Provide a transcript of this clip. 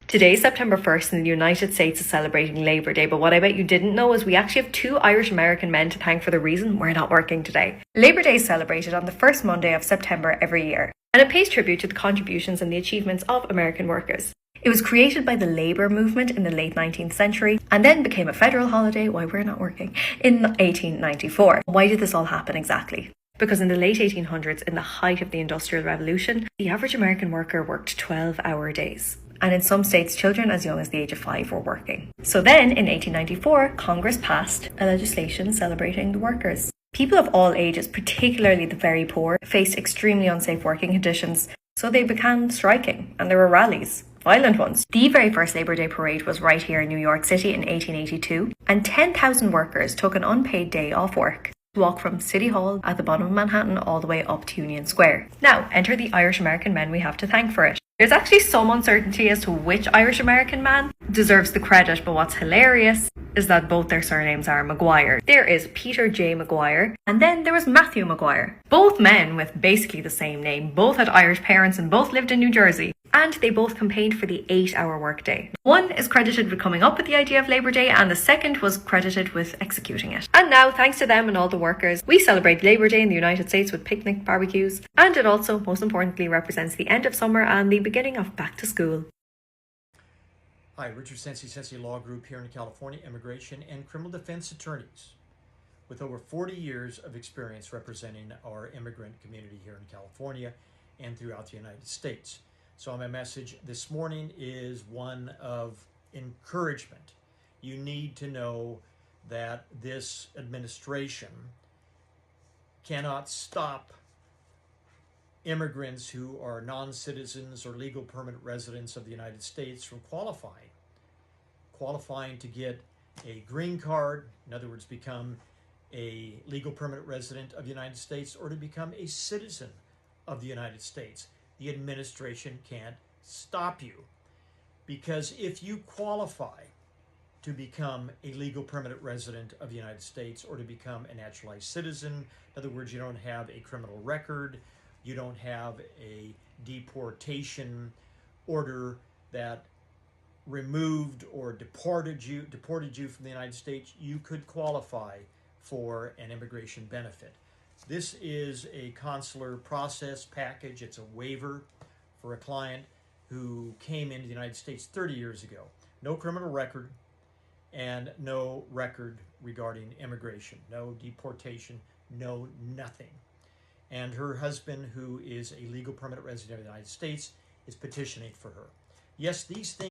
Today, September 1st, and the United States is celebrating Labour Day, but what I bet you didn't know is we actually have two Irish American men to thank for the reason we're not working today. Labour Day is celebrated on the first Monday of September every year, and it pays tribute to the contributions and the achievements of American workers. It was created by the labour movement in the late 19th century and then became a federal holiday while we're not working in 1894. Why did this all happen exactly? Because in the late 1800s, in the height of the Industrial Revolution, the average American worker worked 12-hour days. And in some states, children as young as the age of 5 were working. So then, in 1894, Congress passed a legislation celebrating the workers. People of all ages, particularly the very poor, faced extremely unsafe working conditions, so they began striking, and there were rallies. Violent ones. The very first Labour Day parade was right here in New York City in 1882, and 10,000 workers took an unpaid day off work to walk from City Hall at the bottom of Manhattan all the way up to Union Square. Now, enter the Irish American men we have to thank for it. There's actually some uncertainty as to which Irish American man deserves the credit, but what's hilarious is that both their surnames are Maguire. There is Peter J. Maguire, and then there was Matthew Maguire. Both men with basically the same name, both had Irish parents and both lived in New Jersey. And they both campaigned for the 8-hour workday. One is credited with coming up with the idea of Labour Day, and the second was credited with executing it. And now, thanks to them and all the workers, we celebrate Labour Day in the United States with picnic barbecues, and it also, most importantly, represents the end of summer and the beginning of back to school. Hi, Richard Sensi Law Group here in California, immigration and criminal defense attorneys with over 40 years of experience representing our immigrant community here in California and throughout the United States. So my message this morning is one of encouragement. You need to know that this administration cannot stop immigrants who are non-citizens or legal permanent residents of the United States from qualifying to get a green card, in other words, become a legal permanent resident of the United States, or to become a citizen of the United States. The administration can't stop you, because if you qualify to become a legal permanent resident of the United States or to become a naturalized citizen, in other words, you don't have a criminal record, you don't have a deportation order that removed or deported you from the United States, you could qualify for an immigration benefit. This is a consular process package. It's a waiver for a client who came into the United States 30 years ago. No criminal record and no record regarding immigration, no deportation, no nothing. And her husband, who is a legal permanent resident of the United States, is petitioning for her. Yes, these things